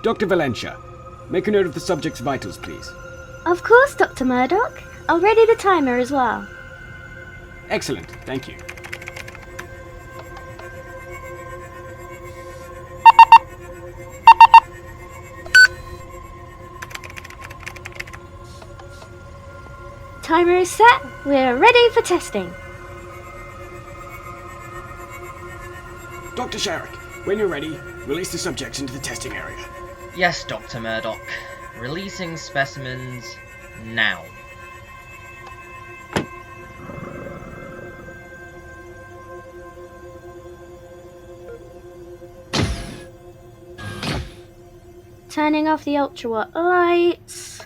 Dr. Valencia, make a note of the subject's vitals, please. Of course, Dr. Murdoch. I'll ready the timer as well. Excellent, thank you. Timer is set. We're ready for testing. Dr. Sharrock, when you're ready, release the subjects into the testing area. Yes, Dr. Murdoch. Releasing specimens now. Turning off the ultra-watt lights.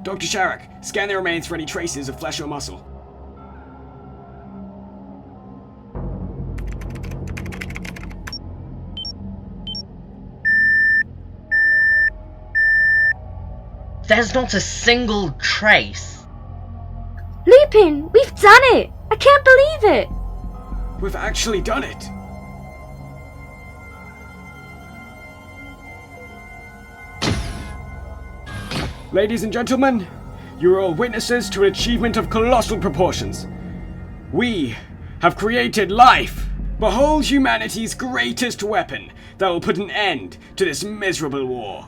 Dr. Sharrock, scan the remains for any traces of flesh or muscle. There's not a single trace. Lupin, we've done it! I can't believe it! We've actually done it! Ladies and gentlemen, you are all witnesses to an achievement of colossal proportions. We have created life! Behold humanity's greatest weapon that will put an end to this miserable war.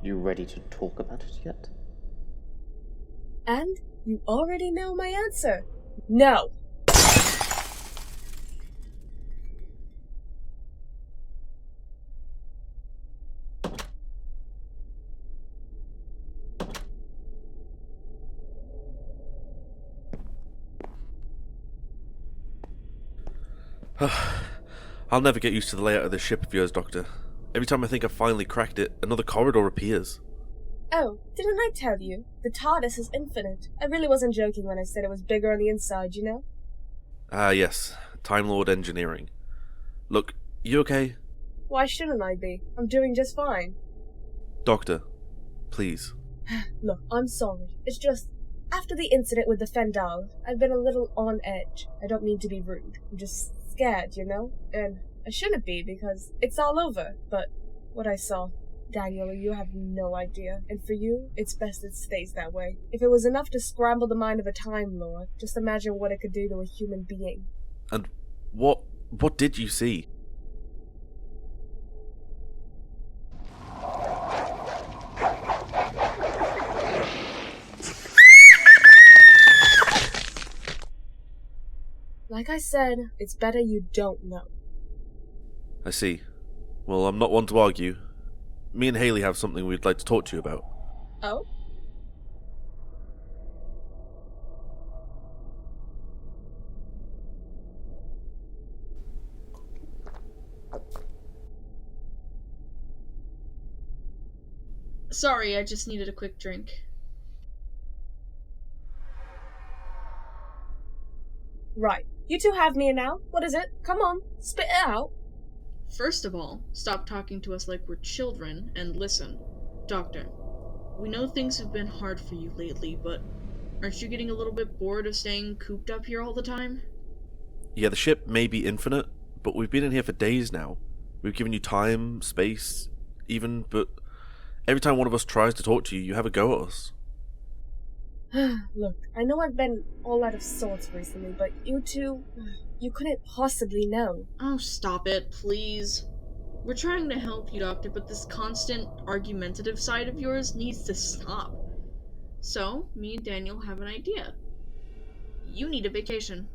You ready to talk about it yet? And you already know my answer. No. I'll never get used to the layout of this ship of yours, Doctor. Every time I think I've finally cracked it, another corridor appears. Oh, didn't I tell you? The TARDIS is infinite. I really wasn't joking when I said it was bigger on the inside, you know? Ah, yes. Time Lord engineering. Look, you okay? Why shouldn't I be? I'm doing just fine. Doctor, please. Look, I'm sorry. It's just, after the incident with the Fendal, I've been a little on edge. I don't mean to be rude. I'm just scared, you know? And I shouldn't be, because it's all over. But what I saw, Daniel, you have no idea. And for you, it's best it stays that way. If it was enough to scramble the mind of a Time Lord, just imagine what it could do to a human being. And what did you see? Like I said, it's better you don't know. I see. Well, I'm not one to argue. Me and Haley have something we'd like to talk to you about. Oh? Sorry, I just needed a quick drink. Right. You two have me now. What is it? Come on, spit it out. First of all, stop talking to us like we're children, and listen. Doctor, we know things have been hard for you lately, but aren't you getting a little bit bored of staying cooped up here all the time? Yeah, the ship may be infinite, but we've been in here for days now. We've given you time, space, even, but every time one of us tries to talk to you, you have a go at us. Look, I know I've been all out of sorts recently, but you two, you couldn't possibly know. Oh, stop it, please. We're trying to help you, Doctor, but this constant argumentative side of yours needs to stop. So, me and Daniel have an idea. You need a vacation.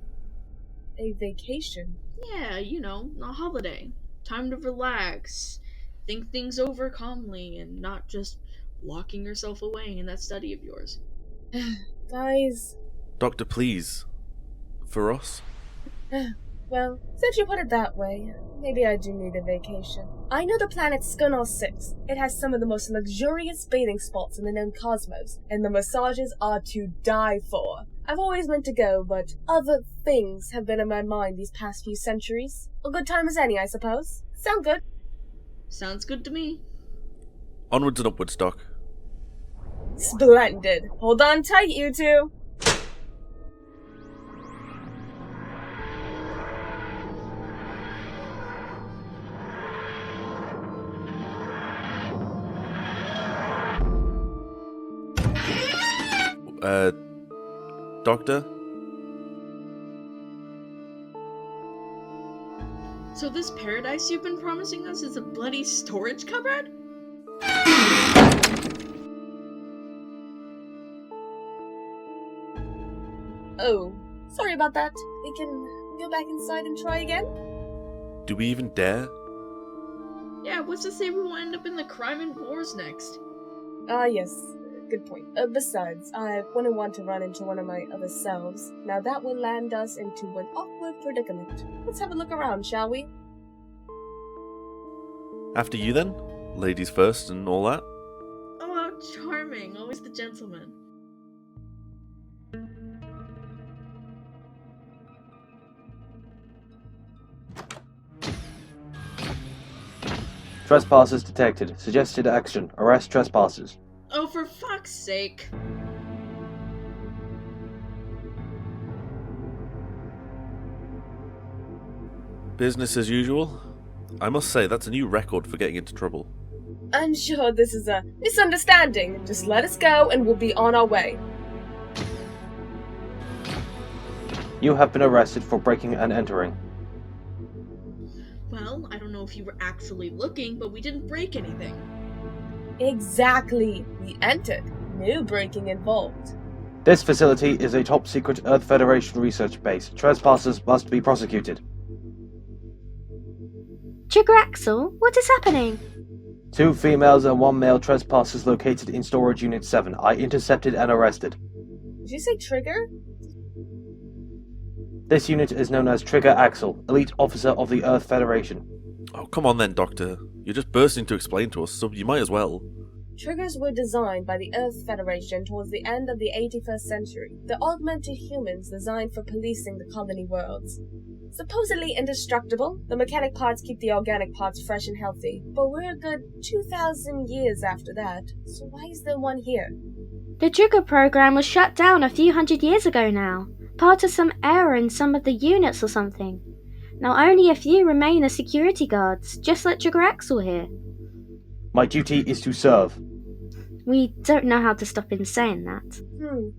A vacation? Yeah, you know, a holiday. Time to relax, think things over calmly, and not just locking yourself away in that study of yours. Guys, Doctor, please. For us? well, since you put it that way, maybe I do need a vacation. I know the planet Skunol 6. It has some of the most luxurious bathing spots in the known cosmos, and the massages are to die for. I've always meant to go, but other things have been in my mind these past few centuries. A good time as any, I suppose. Sound good? Sounds good to me. Onwards and upwards, Doc. Splendid. Hold on tight, you two. Doctor? So this paradise you've been promising us is a bloody storage cupboard? Oh, sorry about that. We can go back inside and try again? Do we even dare? Yeah, what's to say we won't end up in the crime and wars next? Ah, yes. Good point. Besides, I wouldn't want to run into one of my other selves. Now that will land us into an awkward predicament. Let's have a look around, shall we? After you then? Ladies first and all that? Oh, how charming. Always the gentleman. Trespassers detected. Suggested action. Arrest trespassers. Oh, for fuck's sake. Business as usual? I must say, that's a new record for getting into trouble. I'm sure this is a misunderstanding. Just let us go and we'll be on our way. You have been arrested for breaking and entering. Well, I don't know if you were actually looking, but we didn't break anything. Exactly. We entered. No breaking involved. This facility is a top-secret Earth Federation research base. Trespassers must be prosecuted. Trigger Axel, what is happening? 2 females and 1 male trespassers located in Storage Unit 7. I intercepted and arrested. Did you say trigger? This unit is known as Trigger Axel, elite officer of the Earth Federation. Oh, come on then, Doctor. You're just bursting to explain to us, so you might as well. Triggers were designed by the Earth Federation towards the end of the 81st century. They're augmented humans designed for policing the colony worlds. Supposedly indestructible, the mechanic parts keep the organic parts fresh and healthy. But we're a good 2,000 years after that, so why is there one here? The Trigger program was shut down a few hundred years ago now. Part of some error in some of the units or something. Now only a few remain as security guards, just like Trigger Axel here. My duty is to serve. We don't know how to stop him saying that.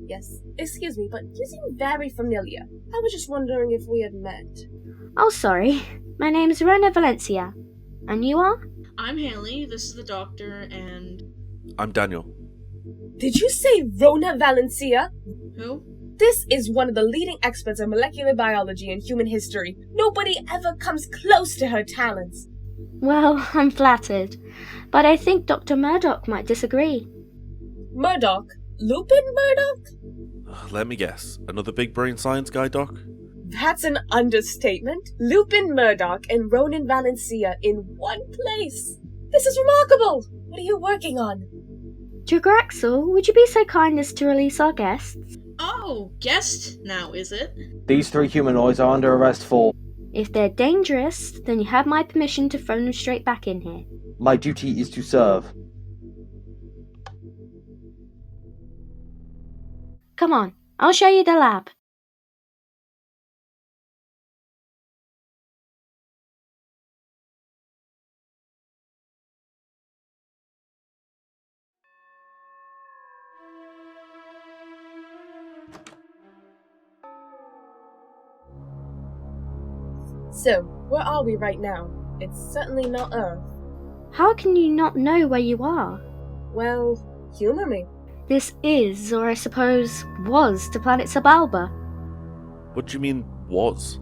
Yes. Excuse me, but you seem very familiar. I was just wondering if we had met. Oh, sorry. My name's Rona Valencia. And you are? I'm Haley, this is the doctor, and... I'm Daniel. Did you say Rona Valencia? Who? This is one of the leading experts in molecular biology and human history. Nobody ever comes close to her talents. Well, I'm flattered. But I think Dr. Murdoch might disagree. Murdoch? Lupin Murdoch? Let me guess. Another big brain science guy, Doc? That's an understatement. Lupin Murdoch and Ronan Valencia in one place. This is remarkable. What are you working on? Trigger Axel, would you be so kind as to release our guests? Oh, guest now, is it? These 3 humanoids are under arrest for... If they're dangerous, then you have my permission to phone them straight back in here. My duty is to serve. Come on, I'll show you the lab. So, where are we right now? It's certainly not Earth. How can you not know where you are? Well, humor me. This is, or I suppose was, the planet Sabalba. What do you mean, was?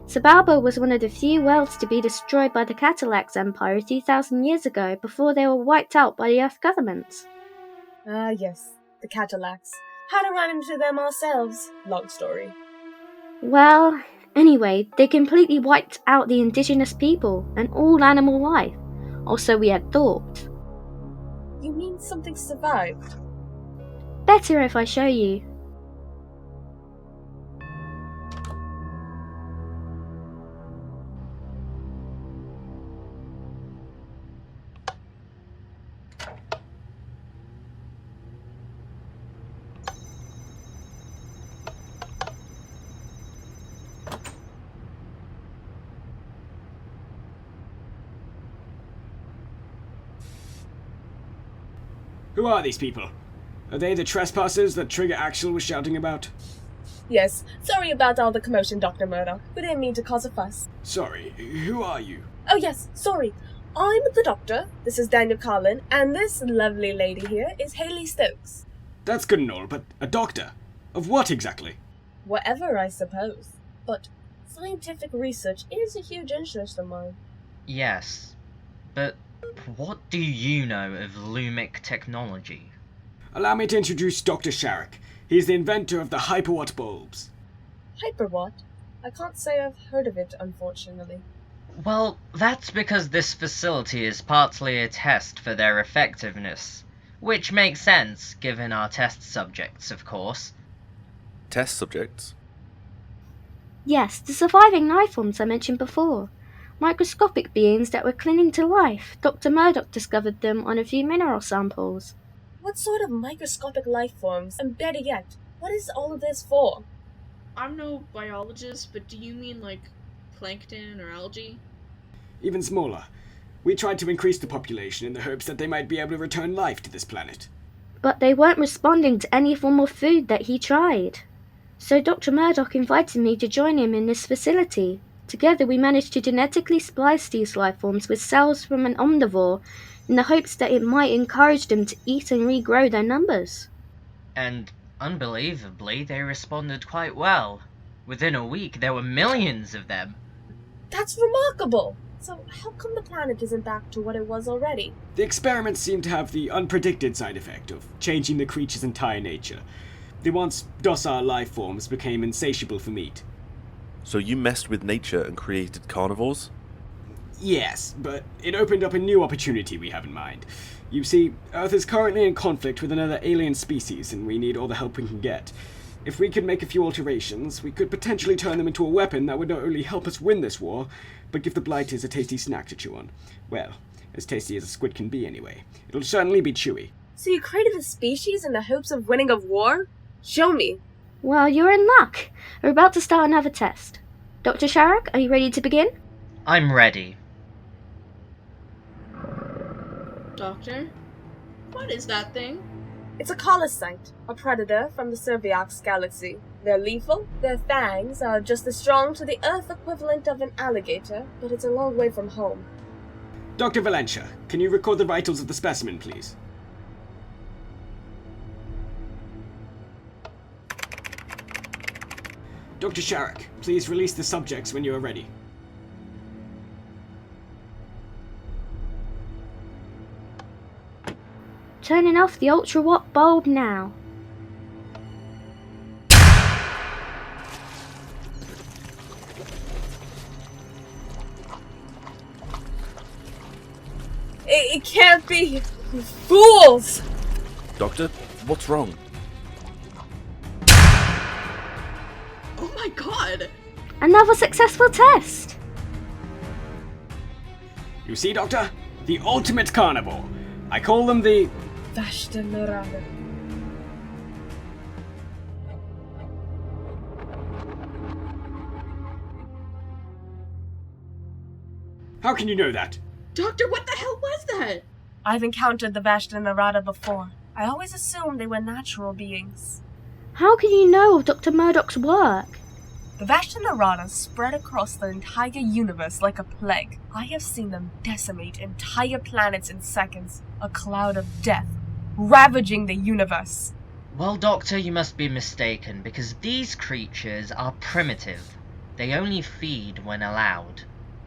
Sabalba was one of the few worlds to be destroyed by the Cadillacs Empire a few thousand years ago before they were wiped out by the Earth governments. Ah, yes, the Cadillacs. Had to run into them ourselves. Long story. Well, anyway, they completely wiped out the indigenous people and all animal life, or so we had thought. You mean something survived? Better if I show you. Who are these people? Are they the trespassers that Trigger Axel was shouting about? Yes, sorry about all the commotion, Dr. Murdoch. We didn't mean to cause a fuss. Sorry, who are you? Oh yes, sorry. I'm the doctor. This is Daniel Carlin, and this lovely lady here is Haley Stokes. That's good and all, but a doctor? Of what exactly? Whatever, I suppose. But scientific research is a huge interest of mine. Yes, but what do you know of Lumic technology? Allow me to introduce Dr. Sharrock. He's the inventor of the hyperwatt bulbs. Hyperwatt? I can't say I've heard of it, unfortunately. Well, that's because this facility is partly a test for their effectiveness, which makes sense given our test subjects, of course. Test subjects? Yes, the surviving life forms I mentioned before. Microscopic beings that were clinging to life. Dr. Murdoch discovered them on a few mineral samples. What sort of microscopic life forms? And better yet, what is all of this for? I'm no biologist, but do you mean like plankton or algae? Even smaller. We tried to increase the population in the hopes that they might be able to return life to this planet. But they weren't responding to any form of food that he tried. So Dr. Murdoch invited me to join him in this facility. Together we managed to genetically splice these life forms with cells from an omnivore in the hopes that it might encourage them to eat and regrow their numbers. And, unbelievably, they responded quite well. Within a week, there were millions of them. That's remarkable! So how come the planet isn't back to what it was already? The experiments seem to have the unpredicted side effect of changing the creature's entire nature. The once docile life forms became insatiable for meat. So you messed with nature and created carnivores? Yes, but it opened up a new opportunity we have in mind. You see, Earth is currently in conflict with another alien species, and we need all the help we can get. If we could make a few alterations, we could potentially turn them into a weapon that would not only help us win this war, but give the Blighters a tasty snack to chew on. Well, as tasty as a squid can be anyway. It'll certainly be chewy. So you created a species in the hopes of winning a war? Show me. Well, you're in luck. We're about to start another test. Dr. Sharrock, are you ready to begin? I'm ready. Doctor? What is that thing? It's a colocyte, a predator from the Serviax galaxy. They're lethal. Their fangs are just as strong to the Earth equivalent of an alligator, but it's a long way from home. Dr. Valencia, can you record the vitals of the specimen, please? Dr. Sharrock, please release the subjects when you are ready. Turning off the ultra-watt bulb now. It can't be! You fools! Doctor, what's wrong? Oh my god! Another successful test! You see, Doctor? The ultimate carnivore. I call them the... Vashta Narada. How can you know that? Doctor, what the hell was that? I've encountered the Vashta Narada before. I always assumed they were natural beings. How can you know of Dr. Murdoch's work? The Vashta spread across the entire universe like a plague. I have seen them decimate entire planets in seconds. A cloud of death, ravaging the universe. Well, Doctor, you must be mistaken, because these creatures are primitive. They only feed when allowed.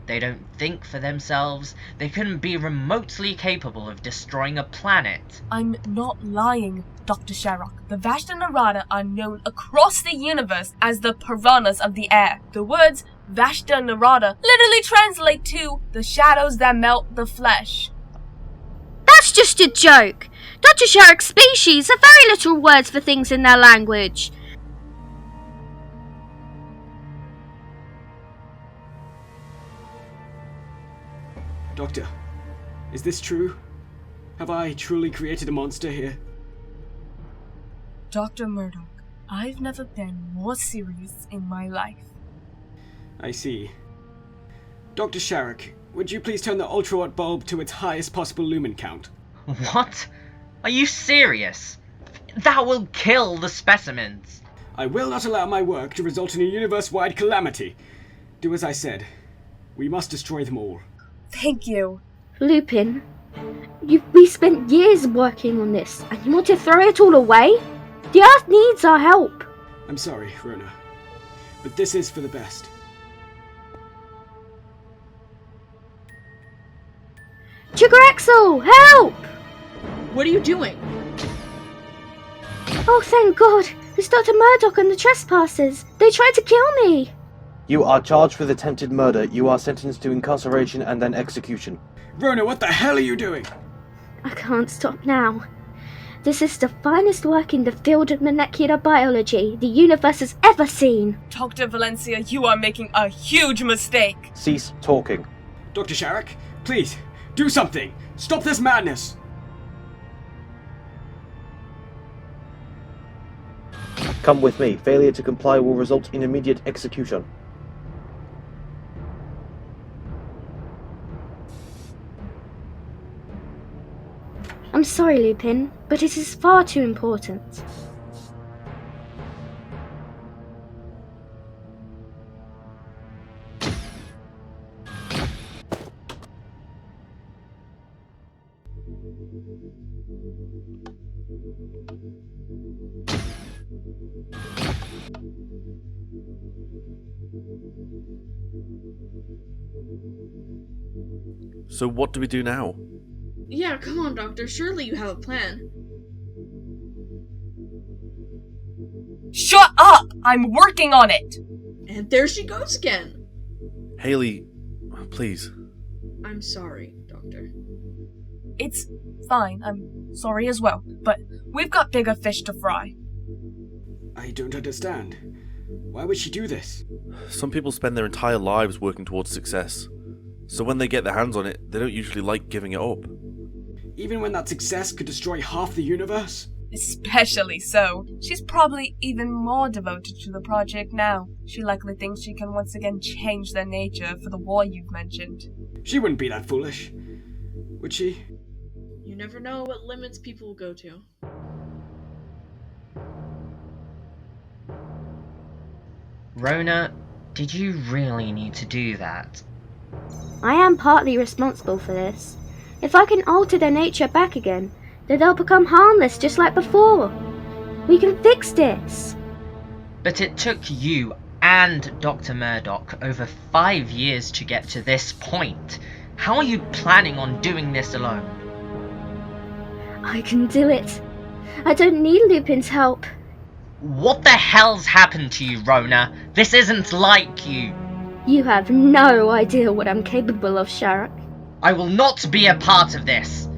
They don't think for themselves. They couldn't be remotely capable of destroying a planet. I'm not lying, Dr. Sherrock. The Vashta are known across the universe as the piranhas of the air. The words Vashta literally translate to the shadows that melt the flesh. That's just a joke. Dr. Sherrock's species have very little words for things in their language. Doctor, is this true? Have I truly created a monster here? Dr. Murdoch, I've never been more serious in my life. I see. Dr. Sherrock, would you please turn the ultrawatt bulb to its highest possible lumen count? What? Are you serious? That will kill the specimens. I will not allow my work to result in a universe-wide calamity. Do as I said. We must destroy them all. Thank you. Lupin, we spent years working on this, and you want to throw it all away? The Earth needs our help. I'm sorry, Rona, but this is for the best. Chigraxel, help! What are you doing? Oh, thank God. It's Dr. Murdoch and the trespassers. They tried to kill me. You are charged with attempted murder. You are sentenced to incarceration and then execution. Rona, what the hell are you doing? I can't stop now. This is the finest work in the field of molecular biology the universe has ever seen. Dr. Valencia, you are making a huge mistake. Cease talking. Dr. Sherrock, please, do something! Stop this madness! Come with me. Failure to comply will result in immediate execution. I'm sorry, Lupin, but it is far too important. So what do we do now? Yeah, come on, Doctor. Surely you have a plan. Shut up! I'm working on it! And there she goes again. Haley, please. I'm sorry, Doctor. It's fine, I'm sorry as well, but we've got bigger fish to fry. I don't understand. Why would she do this? Some people spend their entire lives working towards success. So when they get their hands on it, they don't usually like giving it up. Even when that success could destroy half the universe? Especially so. She's probably even more devoted to the project now. She likely thinks she can once again change their nature for the war you've mentioned. She wouldn't be that foolish. Would she? You never know what limits people will go to. Rona, did you really need to do that? I am partly responsible for this. If I can alter their nature back again, then they'll become harmless just like before. We can fix this. But it took you and Dr. Murdoch over 5 years to get to this point. How are you planning on doing this alone? I can do it. I don't need Lupin's help. What the hell's happened to you, Rona? This isn't like you. You have no idea what I'm capable of, Sherrock. I will not be a part of this.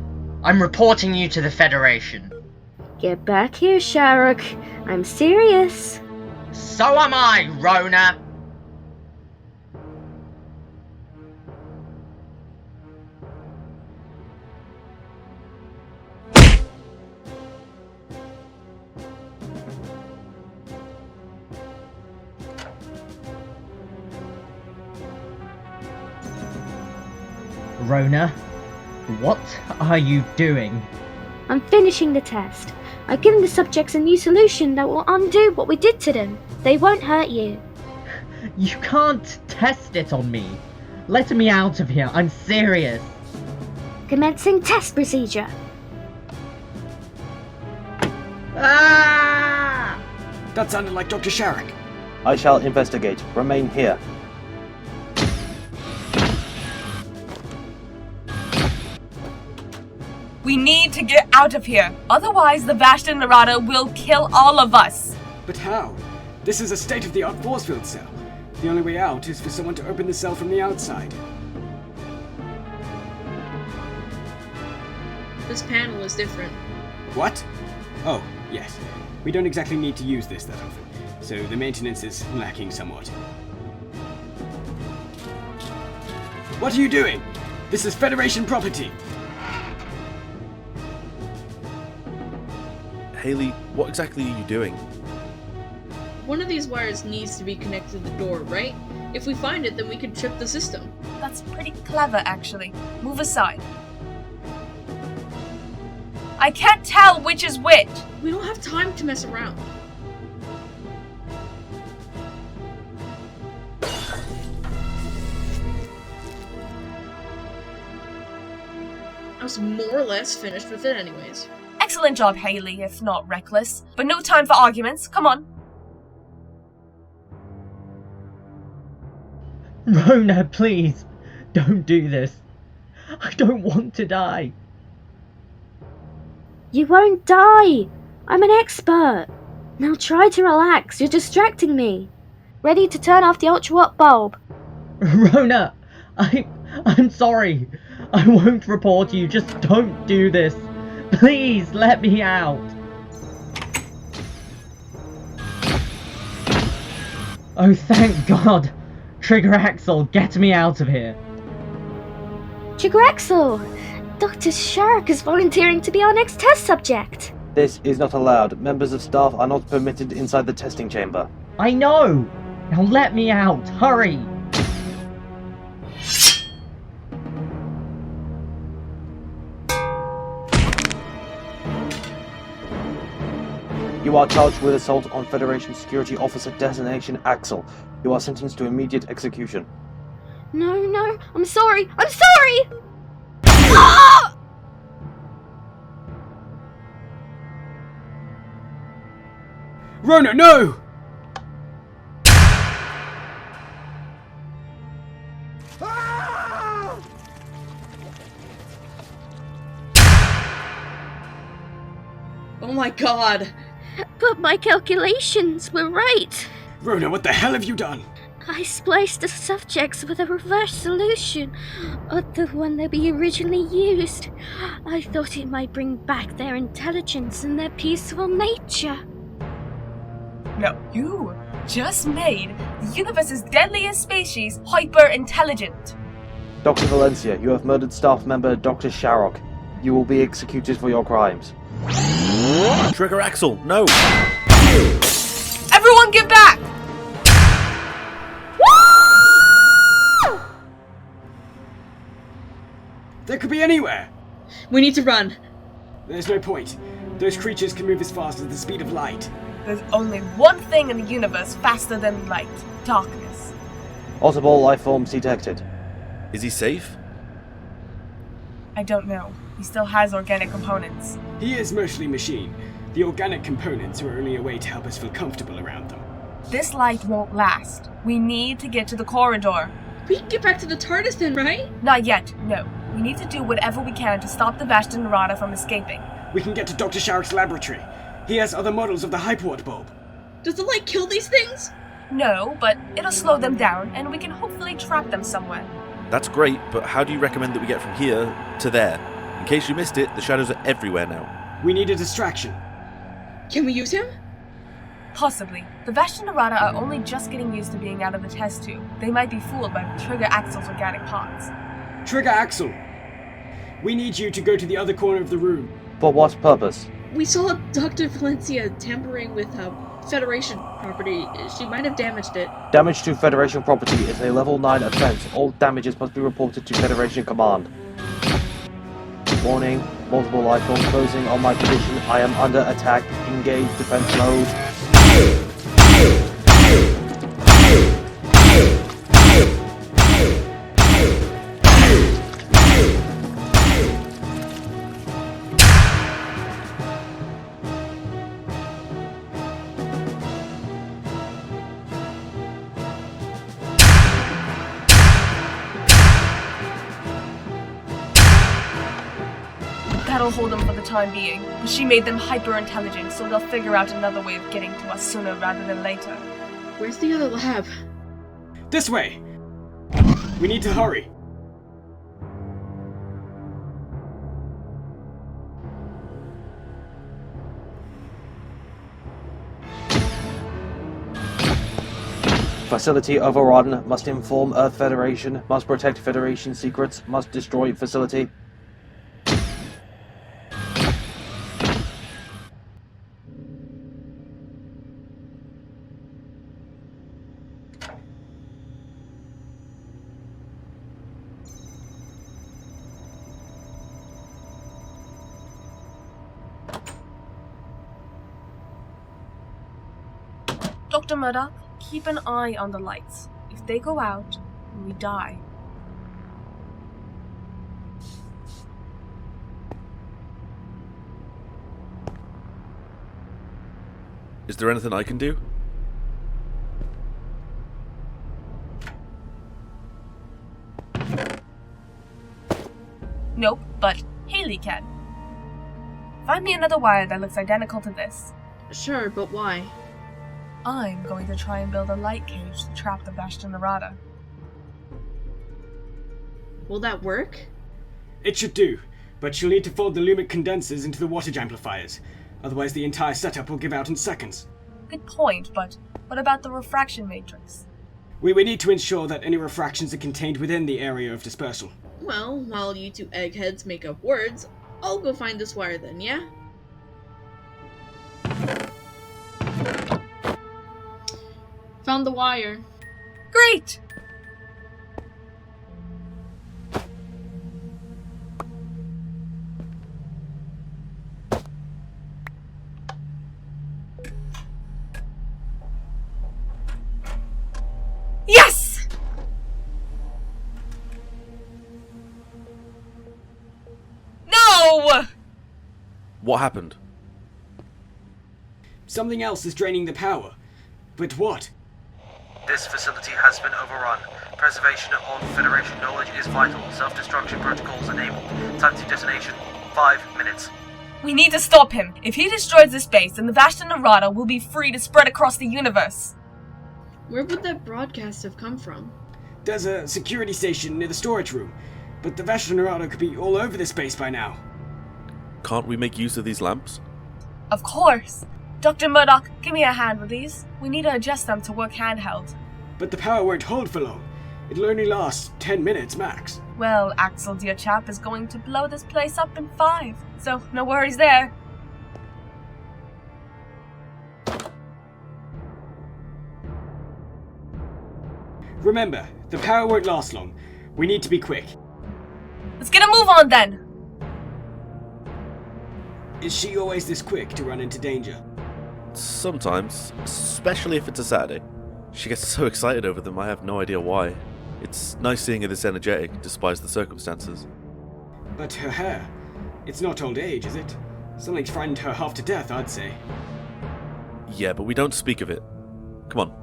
I'm reporting you to the Federation. Get back here, Sherrock. I'm serious. So am I, Rona. Rona, what are you doing? I'm finishing the test. I've given the subjects a new solution that will undo what we did to them. They won't hurt you. You can't test it on me. Let me out of here. I'm serious. Commencing test procedure. Ah! That sounded like Dr. Sharrock. I shall investigate. Remain here. We need to get out of here. Otherwise, the Vashta Narada will kill all of us. But how? This is a state-of-the-art force field cell. The only way out is for someone to open the cell from the outside. This panel is different. What? Oh, yes. We don't exactly need to use this that often, so the maintenance is lacking somewhat. What are you doing? This is Federation property. Haley, what exactly are you doing? One of these wires needs to be connected to the door, right? If we find it, then we can trip the system. That's pretty clever, actually. Move aside. I can't tell which is which. We don't have time to mess around. I was more or less finished with it anyways. Excellent job, Haley, if not reckless. But no time for arguments. Come on. Rona, please. Don't do this. I don't want to die. You won't die! I'm an expert! Now try to relax, you're distracting me. Ready to turn off the ultra-watt bulb. Rona, I'm sorry. I won't report you. Just don't do this. Please let me out. Oh, thank God. Trigger Axel, get me out of here. Chigrexel! Dr. Sharrock is volunteering to be our next test subject. This is not allowed. Members of staff are not permitted inside the testing chamber. I know. Now let me out. Hurry. You are charged with assault on Federation Security Officer Designation Axel. You are sentenced to immediate execution. No, I'm sorry! Ah! Rona, no! Oh my god! But my calculations were right. Rona, what the hell have you done? I spliced the subjects with a reverse solution of the one that we originally used. I thought it might bring back their intelligence and their peaceful nature. No, you just made the universe's deadliest species hyper-intelligent. Dr. Valencia, you have murdered staff member Dr. Sharrock. You will be executed for your crimes. Trigger Axel, no! Everyone get back! They could be anywhere! We need to run. There's no point. Those creatures can move as fast as the speed of light. There's only one thing in the universe faster than light. Darkness. Autoball life forms detected. Is he safe? I don't know. He still has organic components. He is mostly machine. The organic components are only a way to help us feel comfortable around them. This light won't last. We need to get to the corridor. We can get back to the TARDIS then, right? Not yet, no. We need to do whatever we can to stop the Vashta Narada from escaping. We can get to Dr. Sharrock's laboratory. He has other models of the hyperwatt bulb. Does the light kill these things? No, but it'll slow them down, and we can hopefully trap them somewhere. That's great, but how do you recommend that we get from here to there? In case you missed it, the shadows are everywhere now. We need a distraction. Can we use him? Possibly. The Vashta Narada are only just getting used to being out of the test tube. They might be fooled by Trigger Axel's organic parts. Trigger Axel! We need you to go to the other corner of the room. For what purpose? We saw Dr. Valencia tampering with Federation property. She might have damaged it. Damage to Federation property is a level 9 offense. All damages must be reported to Federation Command. Warning, multiple life forms closing on my position. I am under attack. Engage defense mode. That'll hold them for the time being, but she made them hyper-intelligent, so they'll figure out another way of getting to us sooner rather than later. Where's the other lab? This way! We need to hurry. Facility overrun. Must inform Earth Federation. Must protect Federation secrets. Must destroy facility. Dr. Murdoch, keep an eye on the lights. If they go out, we die. Is there anything I can do? Nope, but Haley can. Find me another wire that looks identical to this. Sure, but why? I'm going to try and build a light cage to trap the Vashta Nerada. Will that work? It should do, but you'll need to fold the lumic condensers into the wattage amplifiers. Otherwise the entire setup will give out in seconds. Good point, but what about the refraction matrix? We need to ensure that any refractions are contained within the area of dispersal. Well, while you two eggheads make up words, I'll go find this wire then, yeah? Found the wire. Great! Yes! No! What happened? Something else is draining the power. But what? This facility has been overrun. Preservation on Federation knowledge is vital. Self-destruction protocols enabled. Time to detonation, 5 minutes. We need to stop him. If he destroys this base, then the Vashta Nerada will be free to spread across the universe. Where would that broadcast have come from? There's a security station near the storage room, but the Vashta Nerada could be all over this base by now. Can't we make use of these lamps? Of course. Dr. Murdoch, give me a hand with these. We need to adjust them to work handheld. But the power won't hold for long. It'll only last 10 minutes max. Well, Axel, dear chap, is going to blow this place up in 5, so no worries there. Remember, the power won't last long. We need to be quick. Let's get a move on then! Is she always this quick to run into danger? Sometimes, especially if it's a Saturday. She gets so excited over them, I have no idea why. It's nice seeing her this energetic, despite the circumstances. But her hair, it's not old age, is it? Something's frightened her half to death, I'd say. Yeah, but we don't speak of it. Come on.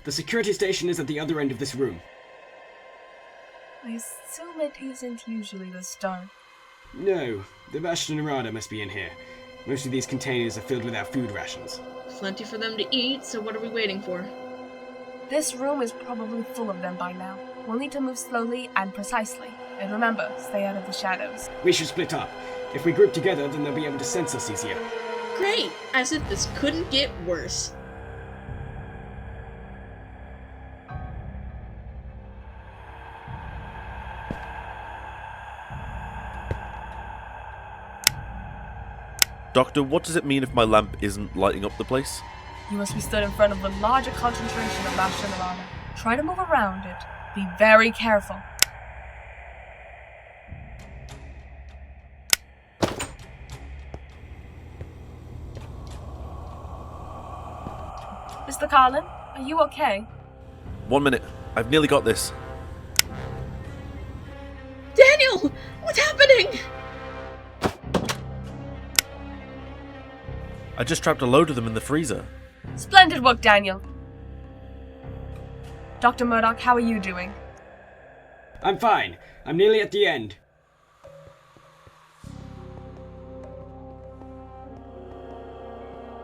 The security station is at the other end of this room. I assume it isn't usually this dark. No, the Vashta Nerada must be in here. Most of these containers are filled with our food rations. Plenty for them to eat, so what are we waiting for? This room is probably full of them by now. We'll need to move slowly and precisely. And remember, stay out of the shadows. We should split up. If we group together, then they'll be able to sense us easier. Great! As if this couldn't get worse. Doctor, what does it mean if my lamp isn't lighting up the place? You must be stood in front of a larger concentration of Vashta Nerada. Try to move around it. Be very careful. Mr. Carlin, are you okay? 1 minute. I've nearly got this. Daniel! doing? I just trapped a load of them in the freezer. Splendid work, Daniel. Dr. Murdoch, how are you doing? I'm fine. I'm nearly at the end.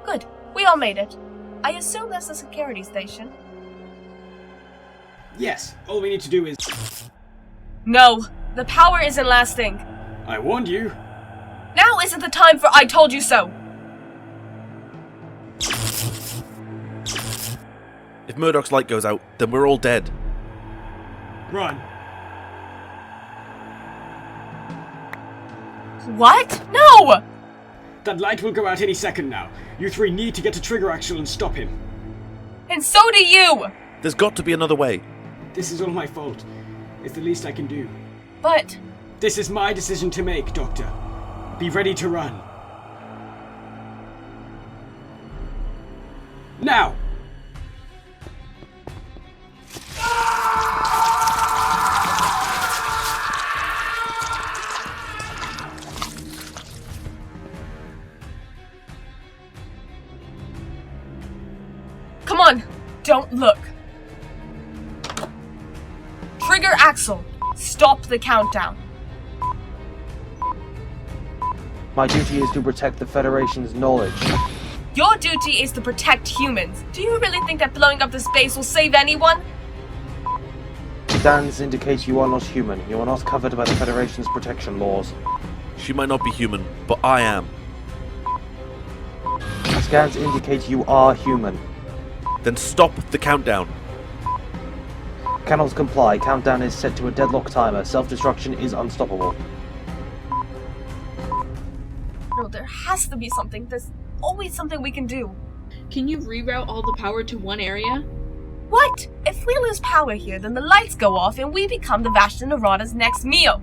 Good. We all made it. I assume that's the security station. Yes, all we need to do is... No, the power isn't lasting. I warned you. Now isn't the time for I told you so. If Murdoch's light goes out, then we're all dead. Run. What? No! That light will go out any second now. You three need to get to Trigger Axle and stop him. And so do you! There's got to be another way. This is all my fault. It's the least I can do. But... This is my decision to make, Doctor. Be ready to run. Now! Come on! Don't look! Trigger Axle! Stop the countdown! My duty is to protect the Federation's knowledge. Your duty is to protect humans. Do you really think that blowing up this base will save anyone? Scans indicate you are not human. You are not covered by the Federation's protection laws. She might not be human, but I am. Scans indicate you are human. Then stop the countdown. Cannot comply. Countdown is set to a deadlock timer. Self-destruction is unstoppable. No, there has to be something. There's always something we can do. Can you reroute all the power to one area? What? If we lose power here, then the lights go off and we become the Vashta Narada's next meal.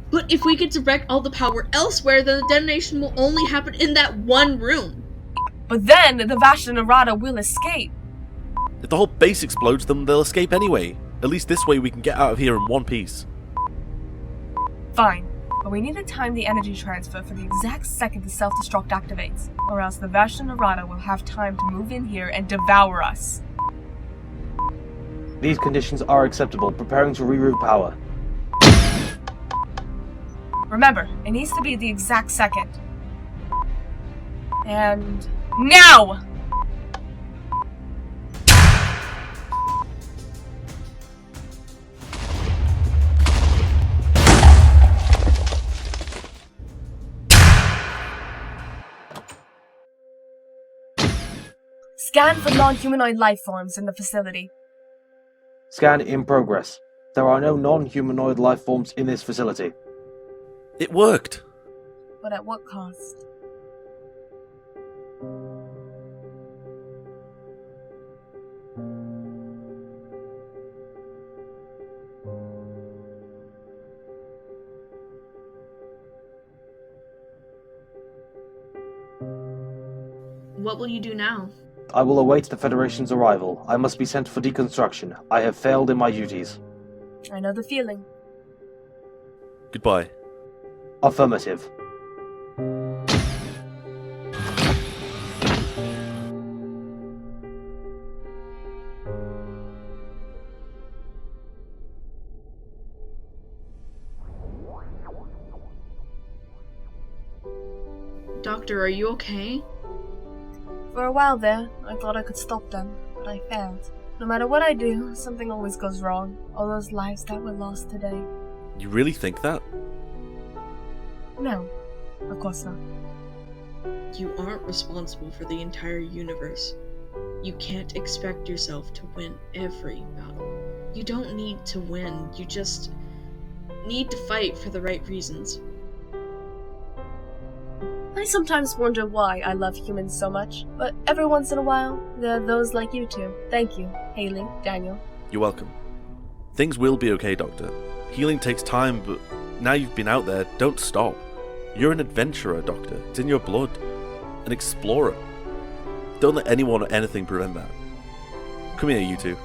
But if we could direct all the power elsewhere, then the detonation will only happen in that one room. But then the Vashta Narada will escape. If the whole base explodes, then they'll escape anyway. At least this way we can get out of here in one piece. Fine, but we need to time the energy transfer for the exact second the self-destruct activates, or else the Vashta Narada will have time to move in here and devour us. These conditions are acceptable. Preparing to reroute power. Remember, it needs to be the exact second. And... now! Scan for non-humanoid life forms in the facility. Scan in progress. There are no non-humanoid life forms in this facility. It worked. But at what cost? What will you do now? I will await the Federation's arrival. I must be sent for deconstruction. I have failed in my duties. I know the feeling. Goodbye. Affirmative. Doctor, are you okay? For a while there, I thought I could stop them, but I failed. No matter what I do, something always goes wrong. All those lives that were lost today. You really think that? No, of course not. You aren't responsible for the entire universe. You can't expect yourself to win every battle. You don't need to win, you just need to fight for the right reasons. I sometimes wonder why I love humans so much, but every once in a while, there are those like you two. Thank you, Haley, Daniel. You're welcome. Things will be okay, Doctor. Healing takes time, but now you've been out there, don't stop. You're an adventurer, Doctor. It's in your blood. An explorer. Don't let anyone or anything prevent that. Come here, you two.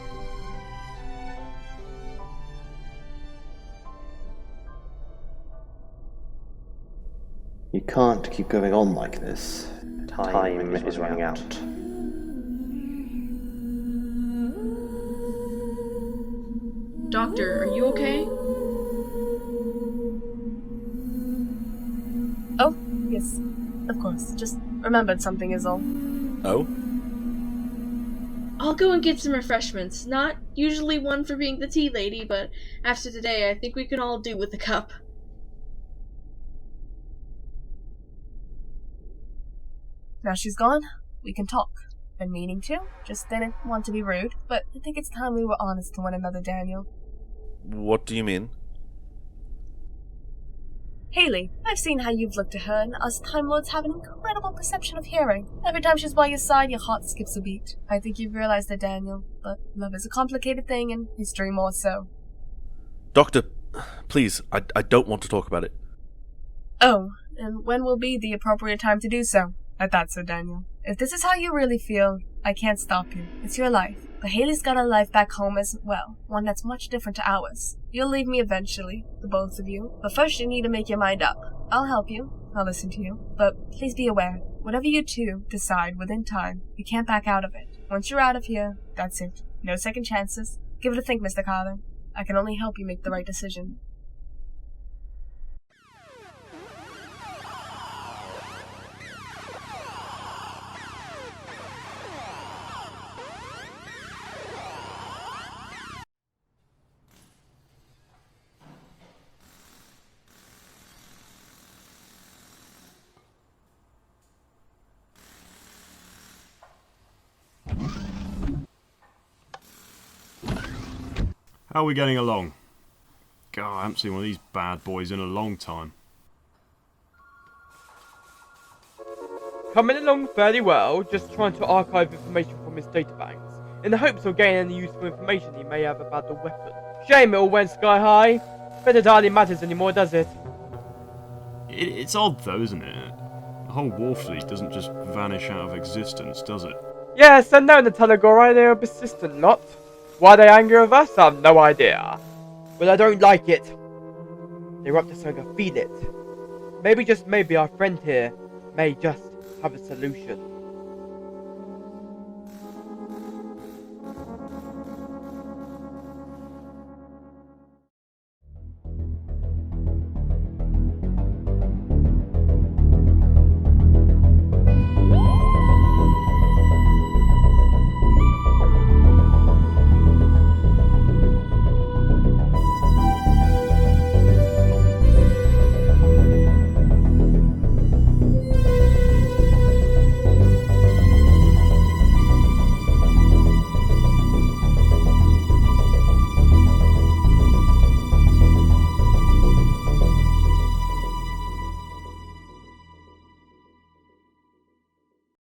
can't keep going on like this. Time is running out. Doctor, are you okay? Oh, yes, of course. Just remembered something is all. Oh? I'll go and get some refreshments. Not usually one for being the tea lady, but after today, I think we can all do with a cup. Now she's gone, we can talk. Been meaning to, just didn't want to be rude, but I think it's time we were honest to one another, Daniel. What do you mean? Haley, I've seen how you've looked at her, and us Time Lords have an incredible perception of hearing. Every time she's by your side, your heart skips a beat. I think you've realized that, Daniel, but love is a complicated thing, and history more so. Doctor, please, I don't want to talk about it. Oh, and when will be the appropriate time to do so? I thought so, Daniel. If this is how you really feel, I can't stop you. It's your life. But Haley's got a life back home as well, one that's much different to ours. You'll leave me eventually, the both of you, but first you need to make your mind up. I'll help you, I'll listen to you, but please be aware, whatever you two decide within time, you can't back out of it. Once you're out of here, that's it. No second chances. Give it a think, Mr. Carter. I can only help you make the right decision. How are we getting along? God, I haven't seen one of these bad boys in a long time. Coming along fairly well, just trying to archive information from his databanks, in the hopes of gaining any useful information he may have about the weapon. Shame it all went sky high. But it hardly matters anymore, does it? It's odd though, isn't it? The whole war fleet doesn't just vanish out of existence, does it? Yes, I know the Telegori, they're a persistent lot. Why they angry with us, I have no idea. But I don't like it. They're up to something, I feel it. Maybe, just maybe, our friend here may just have a solution.